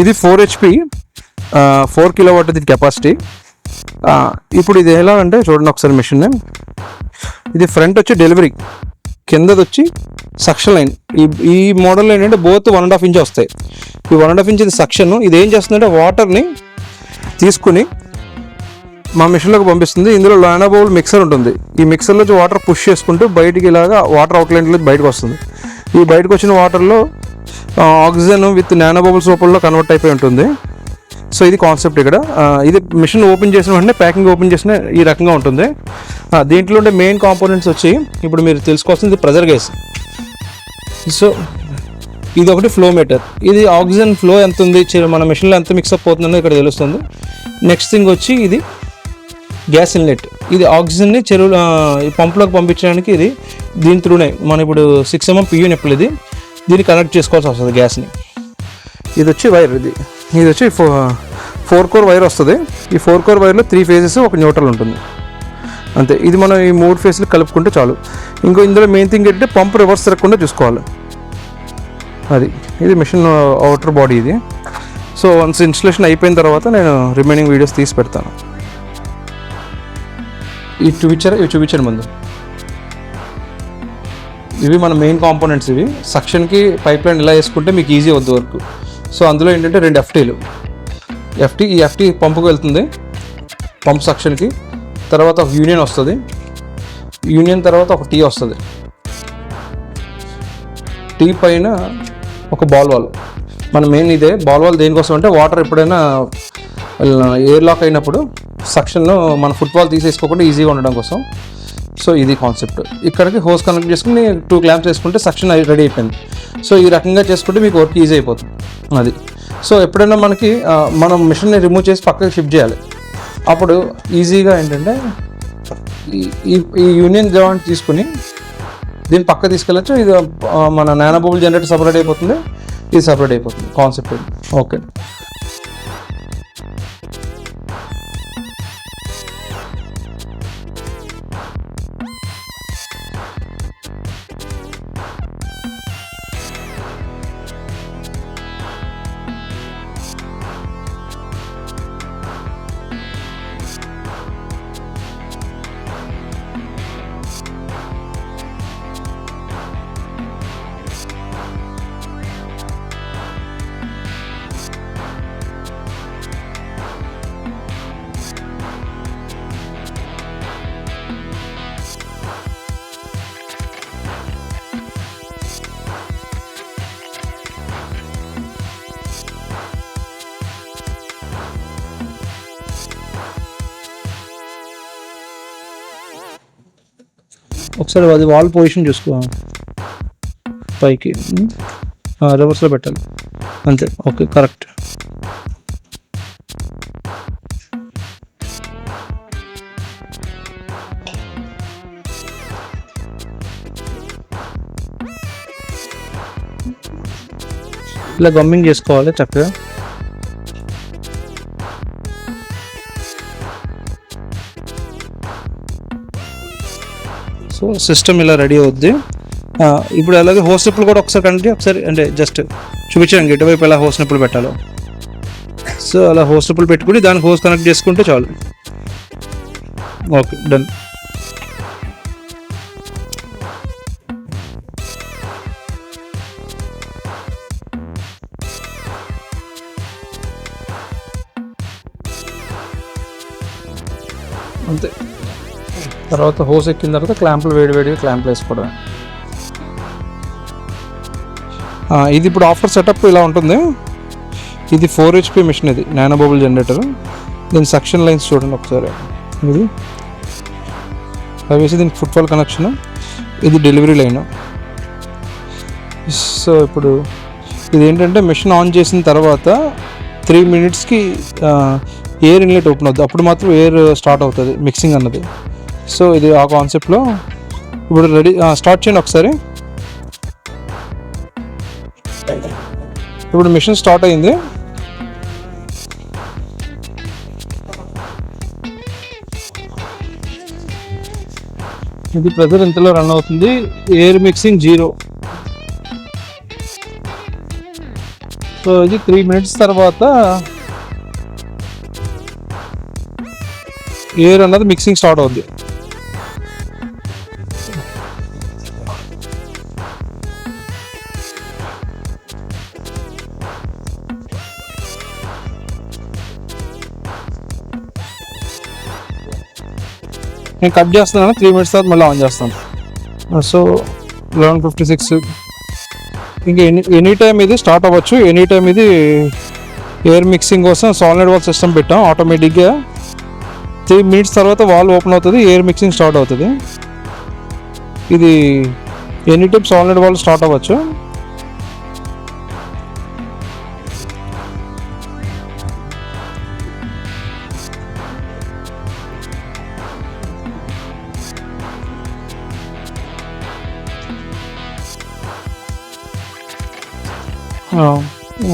ఇది 4 HP 4 kW ఇది capacity. ఇప్పుడు ఇది ఎలా అంటే చూడండి ఒకసారి మిషన్. ఇది ఫ్రంట్ వచ్చి డెలివరీ, కిందది వచ్చి సక్షన్ లైన్. ఈ మోడల్ ఏంటంటే బోత్ 1.5 ఇంచ్ వస్తాయి. ఈ 1.5 ఇంచ్ ఇది సక్షన్. ఇది ఏం చేస్తుందంటే వాటర్ని తీసుకుని మా మిషన్లోకి పంపిస్తుంది. ఇందులో నానో బౌల్ మిక్సర్ ఉంటుంది. ఈ మిక్సర్లో వాటర్ పుష్ చేసుకుంటూ బయటికి ఇలాగా వాటర్ అవుట్లైన్లో బయటకు వస్తుంది. ఈ బయటకు వచ్చిన వాటర్లో ఆక్సిజన్ విత్ నానో బబుల్స్ రూపంలో కన్వర్ట్ అయిపోయి ఉంటుంది. సో ఇది కాన్సెప్ట్ ఇక్కడ. ఇది మిషన్ ఓపెన్ చేసిన వెంటనే ప్యాకింగ్ ఓపెన్ చేసిన ఈ రకంగా ఉంటుంది. దీంట్లో ఉండే మెయిన్ కాంపోనెంట్స్ వచ్చి ఇప్పుడు మీరు తెలుసుకోవాల్సింది ప్రెజర్ గేజ్. సో ఇది ఒకటి ఫ్లో మీటర్. ఇది ఆక్సిజన్ ఫ్లో ఎంత ఉంది, మన మిషన్లో ఎంత మిక్సప్ అవుతుందో ఇక్కడ తెలుస్తుంది. నెక్స్ట్ థింగ్ వచ్చి ఇది గ్యాస్ ఇన్లెట్. ఇది ఆక్సిజన్ని పంపులోకి పంపించడానికి ఇది దీని త్రూనే మనం ఇప్పుడు 6 mm PU నిప్పులు ఇది దీన్ని కనెక్ట్ చేసుకోవాల్సి వస్తుంది గ్యాస్ని. ఇది వచ్చి వైర్. ఇది వచ్చి 4 కోర్ వైర్ వస్తుంది. ఈ 4 కోర్ వైర్లో 3 ఫేజెస్ ఒక న్యూట్రల్ ఉంటుంది అంతే. ఇది మనం ఈ 3 ఫేజ్లు కలుపుకుంటే చాలు. ఇందులో మెయిన్ థింగ్ ఏంటంటే పంప్ రివర్స్ తిరగకుండా చూసుకోవాలి. ఇది మిషన్ అవుటర్ బాడీ ఇది. సో వన్స్ ఇన్స్టలేషన్ అయిపోయిన తర్వాత నేను రిమైనింగ్ వీడియోస్ తీసి పెడతాను. ఇవి చూపించారు ముందు. ఇవి మన మెయిన్ కాంపోనెంట్స్. ఇవి సక్షన్కి పైప్ లైన్ ఇలా వేసుకుంటే మీకు ఈజీ అవుద్ది వర్క్. సో అందులో ఏంటంటే 2 FTలు. ఈ FT పంపుకు వెళ్తుంది, పంప్ సక్షన్కి. తర్వాత ఒక యూనియన్ వస్తుంది. యూనియన్ తర్వాత ఒక T వస్తుంది. T పైన ఒక బాల్ వాల్. మన మెయిన్ ఇదే బాల్ వాల్ దేనికోసం అంటే వాటర్ ఎప్పుడైనా ఎయిర్ లాక్ అయినప్పుడు సక్షన్ మన ఫుట్బాల్ తీసేసుకోకుండా ఈజీగా ఉండడం కోసం. సో ఇది కాన్సెప్ట్. ఇక్కడికి హోస్ కనెక్ట్ చేసుకుని 2 క్లాంప్స్ వేసుకుంటే సక్షన్ రెడీ అయిపోయింది. సో ఈ రకంగా చేసుకుంటే మీకు వర్క్ ఈజీ అయిపోతుంది. అది సో ఎప్పుడైనా మనకి మనం మిషన్ని రిమూవ్ చేసి పక్కకి షిఫ్ట్ చేయాలి. అప్పుడు ఈజీగా ఏంటంటే ఈ యూనియన్ జాయింట్ తీసుకుని దీన్ని పక్క తీసుకెళ్ళచ్చు. ఇది మన నానో బబుల్ జనరేటర్ సపరేట్ అయిపోతుంది, ఇది సపరేట్ అయిపోతుంది. Concept okay. ఒకసారి అది వాల్ పొజిషన్ చూసుకో, పైకి రివర్స్లో పెట్టాలి అంతే. Okay correct. ఇలా గమ్మింగ్ చేసుకోవాలి చక్కగా. సో సిస్టమ్ ఇలా రెడీ అవుద్ది. ఇప్పుడు అలాగే హోస్ నిప్పులు కూడా ఒకసారి అంటే జస్ట్ చూపించాను ఎటువైపు ఎలా హోస్ నిప్పులు పెట్టాలో. సో అలా హోస్ నిప్పులు పెట్టుకుని దానికి హోస్ కనెక్ట్ చేసుకుంటే చాలు. Okay done. అంతే. తర్వాత హోస్ ఎక్కిన తర్వాత క్లాంపులు వేడిగా క్లాంపులు వేసుకోవడం. ఇది ఇప్పుడు ఆఫ్టర్ సెటప్ ఇలా ఉంటుంది. ఇది 4 HP మిషన్. ఇది నానో బబుల్ జనరేటర్. దీని సక్షన్ లైన్స్ చూడండి ఒకసారి. ఇది అవి దీనికి ఫుట్బాల్ కనెక్షన్. ఇది డెలివరీ లైన్. సో ఇప్పుడు ఇదేంటంటే మిషన్ ఆన్ చేసిన తర్వాత 3 minutesకి ఎయిర్ ఇన్లెట్ ఓపెన్ అవుతుంది. అప్పుడు మాత్రం ఎయిర్ స్టార్ట్ అవుతుంది మిక్సింగ్ అన్నది. సో ఇది ఆ కాన్సెప్ట్లో. ఇప్పుడు రెడీ స్టార్ట్ చేయండి ఒకసారి. ఇప్పుడు మిషన్ స్టార్ట్ అయింది. ఇది ప్రెజర్ ఇంతలో రన్ అవుతుంది. Air mixing 0. సో ఇది 3 minutes తర్వాత ఎయిర్ అన్నది మిక్సింగ్ స్టార్ట్ అవుద్ది. నేను కట్ చేస్తున్నాను, 3 minutes తర్వాత మళ్ళీ ఆన్ చేస్తాను. సో 11:56. ఇంకా ఎనీ టైం ఇది స్టార్ట్ అవ్వచ్చు, ఎనీ టైం ఇది ఎయిర్ మిక్సింగ్ కోసం సాలిడ్ వాల్ సిస్టమ్ పెట్టాం. ఆటోమేటిక్గా 3 minutes తర్వాత వాల్ ఓపెన్ అవుతుంది, ఎయిర్ మిక్సింగ్ స్టార్ట్ అవుతుంది. ఇది any time solid wall start అవ్వచ్చు.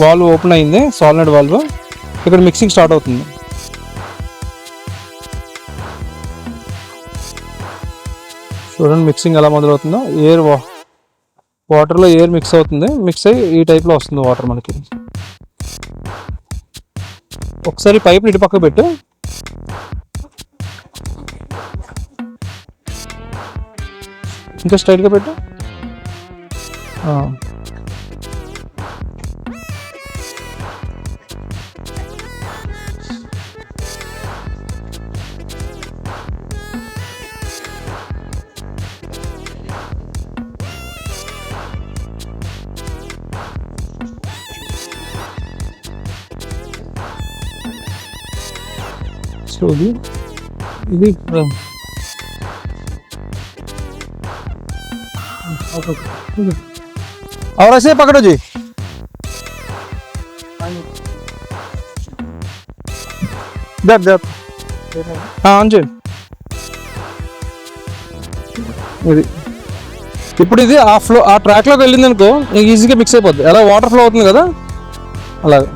వాల్వ్ ఓపెన్ అయింది, సాలిడ్ వాల్వ్. ఇక్కడ మిక్సింగ్ స్టార్ట్ అవుతుంది. చూడండి మిక్సింగ్ ఎలా మొదలవుతుందో. ఎయిర్ వాటర్లో ఎయిర్ మిక్స్ అవుతుంది, మిక్స్ అయ్యి ఈ టైప్లో వస్తుంది వాటర్ మనకి. ఒకసారి పైప్ ఇటు పక్క పెట్టు. ఇంకా స్ట్రైట్గా పెట్టు. సో ఇది और ऐसे पकड़ो जी. ఆన్ చేయండి. ఇది ఇప్పుడు ఇది ఆ ట్రాక్లోకి వెళ్ళింది అనుకో, నీకు ఈజీగా మిక్స్ అయిపోద్ది. ఎలా వాటర్ ఫ్లో అవుతుంది కదా అలాగే.